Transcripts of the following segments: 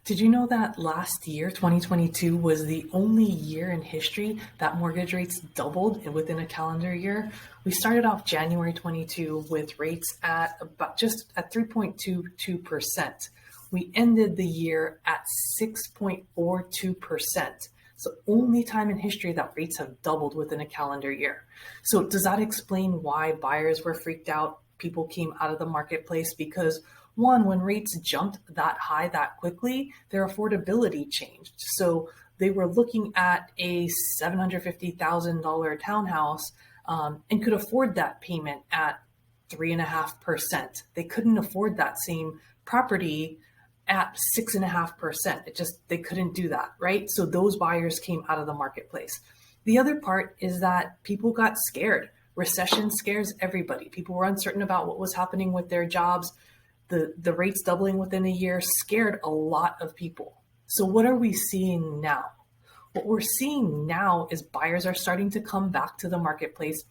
Did you know that last year, 2022, was the only year in history that mortgage rates doubled within a calendar year? We started off January 22 with rates at about just at 3.22%. We ended the year at 6.42%. So only time in history that rates have doubled within a calendar year. So does that explain why buyers were freaked out? People came out of the marketplace because one, when rates jumped that high that quickly, their affordability changed. So they were looking at a $750,000 townhouse and could afford that payment at 3.5%. They couldn't afford that same property at 6.5%. They couldn't do that, right? So those buyers came out of the marketplace. The other part is that people got scared. Recession scares everybody. People were uncertain about what was happening with their jobs. The rates doubling within a year scared a lot of people. So what are we seeing now? What we're seeing now is buyers are starting to come back to the marketplace.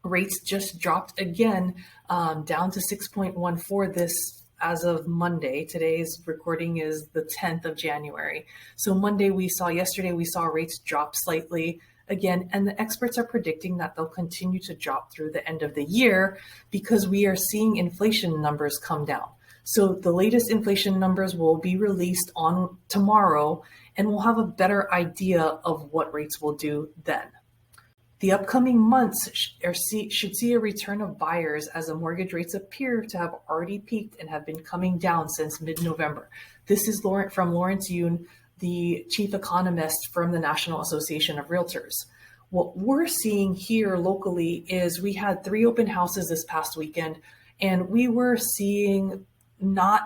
Rates just dropped again down to 6.14 this as of Monday. Today's recording is the 10th of January. So yesterday we saw rates drop slightly again, and the experts are predicting that they'll continue to drop through the end of the year because we are seeing inflation numbers come down. So the latest inflation numbers will be released on tomorrow, and we'll have a better idea of what rates will do then. The upcoming months should see a return of buyers as the mortgage rates appear to have already peaked and have been coming down since mid-November. This is from Lawrence Yun, the chief economist from the National Association of Realtors. What we're seeing here locally is we had 3 open houses this past weekend, and we were seeing not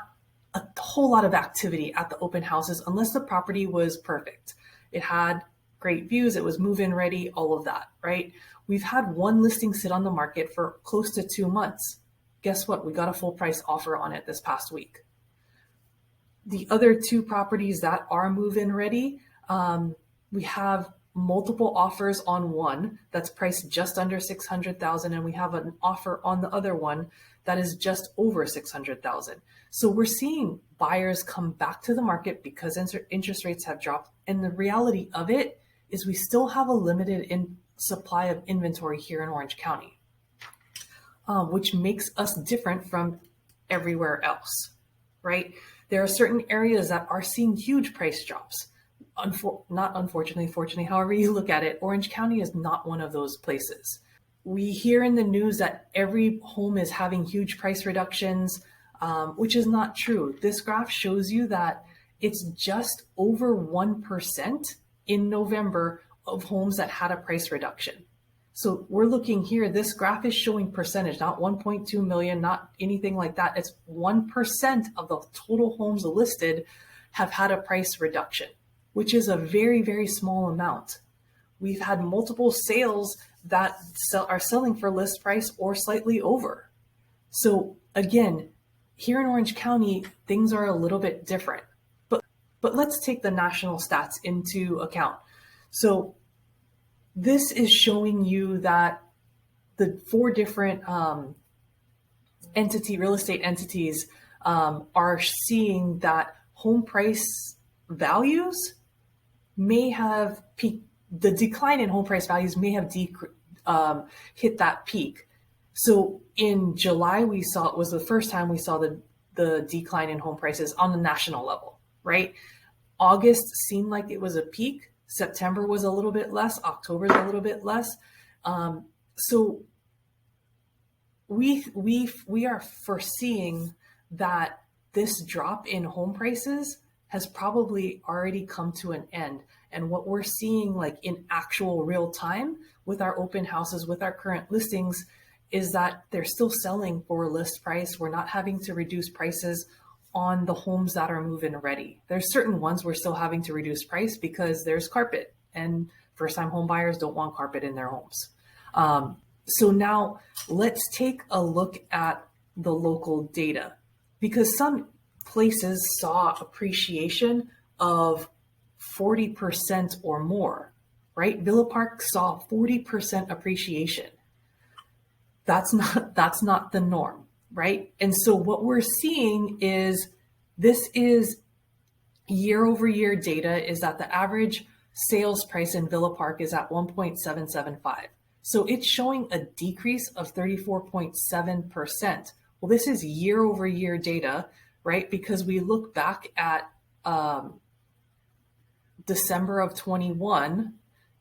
a whole lot of activity at the open houses unless the property was perfect. It had great views, it was move-in ready, all of that, right? We've had one listing sit on the market for close to 2 months. Guess what? We got a full price offer on it this past week. The other 2 properties that are move-in ready, we have multiple offers on one that's priced just under $600,000, and we have an offer on the other one that is just over $600,000. So we're seeing buyers come back to the market because interest rates have dropped, and the reality of it is we still have a limited supply of inventory here in Orange County, which makes us different from everywhere else, right? There are certain areas that are seeing huge price drops. Fortunately, however you look at it, Orange County is not one of those places. We hear in the news that every home is having huge price reductions, which is not true. This graph shows you that it's just over 1% in November of homes that had a price reduction. So we're looking here, this graph is showing percentage, not 1.2 million, not anything like that. It's 1% of the total homes listed have had a price reduction, which is a very, very small amount. We've had multiple sales that are selling for list price or slightly over. So again, here in Orange County, things are a little bit different. But let's take the national stats into account. So this is showing you that the 4 different real estate entities are seeing that home price values may have peaked. The decline in home price values may have hit that peak. So in July, it was the first time we saw the decline in home prices on the national level, right? August seemed like it was a peak. September was a little bit less. October is a little bit less. So we are foreseeing that this drop in home prices has probably already come to an end. And what we're seeing like in actual real time with our open houses, with our current listings, is that they're still selling for list price. We're not having to reduce prices on the homes that are move-in ready. There's certain ones we're still having to reduce price because there's carpet, and first-time home buyers don't want carpet in their homes. So now let's take a look at the local data, because some places saw appreciation of 40% or more, right? Villa Park saw 40% appreciation. That's not the norm, right? And so what we're seeing is this is year over year data is that the average sales price in Villa Park is at 1.775. So it's showing a decrease of 34.7%. Well, this is year over year data, right? Because we look back at December of 21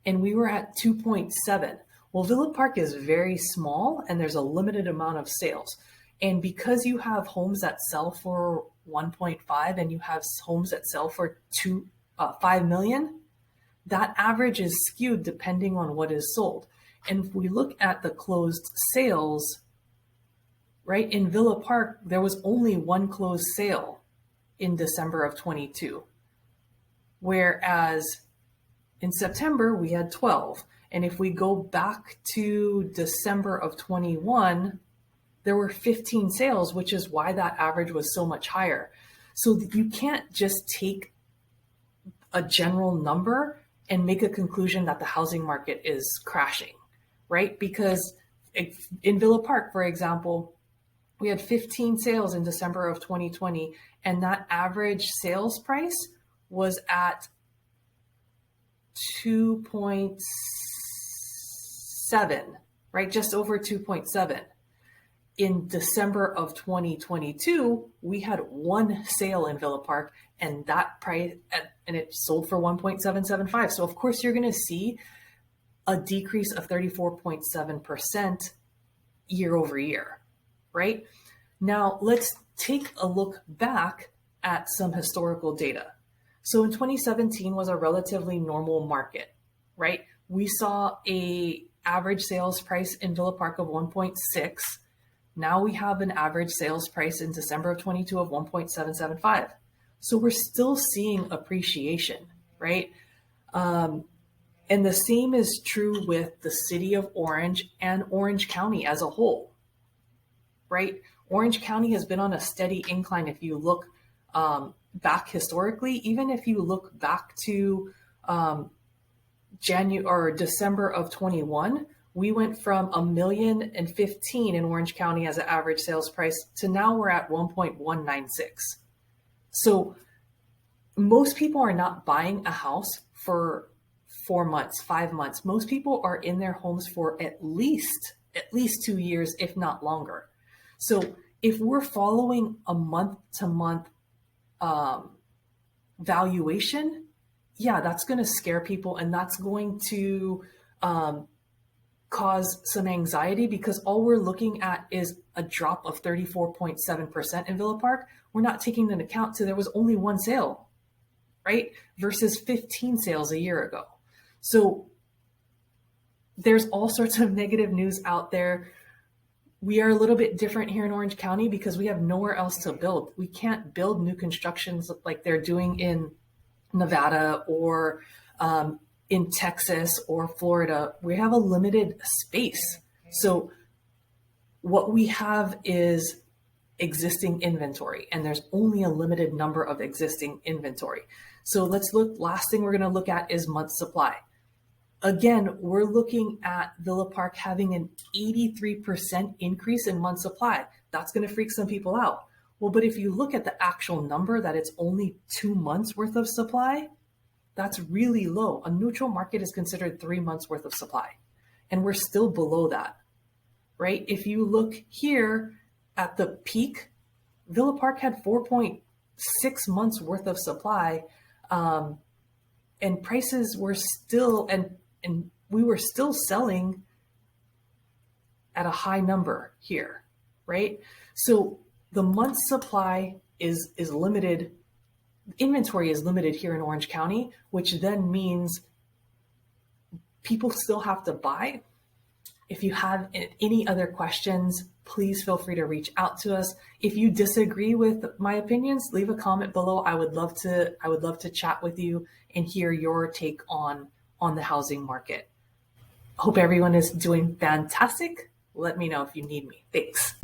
and we were at 2.7. Well, Villa Park is very small and there's a limited amount of sales. And because you have homes that sell for 1.5 and you have homes that sell for 5 million, that average is skewed depending on what is sold. And if we look at the closed sales, right, in Villa Park, there was only one closed sale in December of 22. Whereas in September, we had 12. And if we go back to December of 21, there were 15 sales, which is why that average was so much higher. So you can't just take a general number and make a conclusion that the housing market is crashing, right? Because in Villa Park, for example, we had 15 sales in December of 2020, and that average sales price was at 2.7, right? Just over 2.7. In December of 2022, we had one sale in Villa Park and that price, and it sold for 1.775. So of course you're going to see a decrease of 34.7% year over year, right? Now let's take a look back at some historical data. So in 2017 was a relatively normal market, right? We saw a average sales price in Villa Park of 1.6. Now we have an average sales price in December of 22 of 1.775. So we're still seeing appreciation, right? And the same is true with the city of Orange and Orange County as a whole, right? Orange County has been on a steady incline. If you look back historically, even if you look back to January or December of 21, we went from 1,015,000 in Orange County as an average sales price to now we're at 1.196. So most people are not buying a house for 4 months, 5 months. Most people are in their homes for at least 2 years, if not longer. So if we're following a month to month valuation, yeah, that's going to scare people and that's going to cause some anxiety because all we're looking at is a drop of 34.7% in Villa Park. We're not taking into account there was only one sale, right? Versus 15 sales a year ago. So there's all sorts of negative news out there. We are a little bit different here in Orange County because we have nowhere else to build. We can't build new constructions like they're doing in Nevada or in Texas or Florida. We have a limited space. So what we have is existing inventory, and there's only a limited number of existing inventory. So let's look, last thing we're going to look at is month supply. Again, we're looking at Villa Park having an 83% increase in month supply. That's going to freak some people out. Well, but if you look at the actual number that it's only 2 months worth of supply, that's really low. A neutral market is considered 3 months worth of supply, and we're still below that, right? If you look here at the peak, Villa Park had 4.6 months worth of supply, and prices were still, and we were still selling at a high number here, right? So the month supply is limited. Inventory is limited here in Orange County, which then means people still have to buy. If you have any other questions, please feel free to reach out to us. If you disagree with my opinions, leave a comment below. I would love to chat with you and hear your take on the housing market. Hope everyone is doing fantastic. Let me know if you need me. Thanks.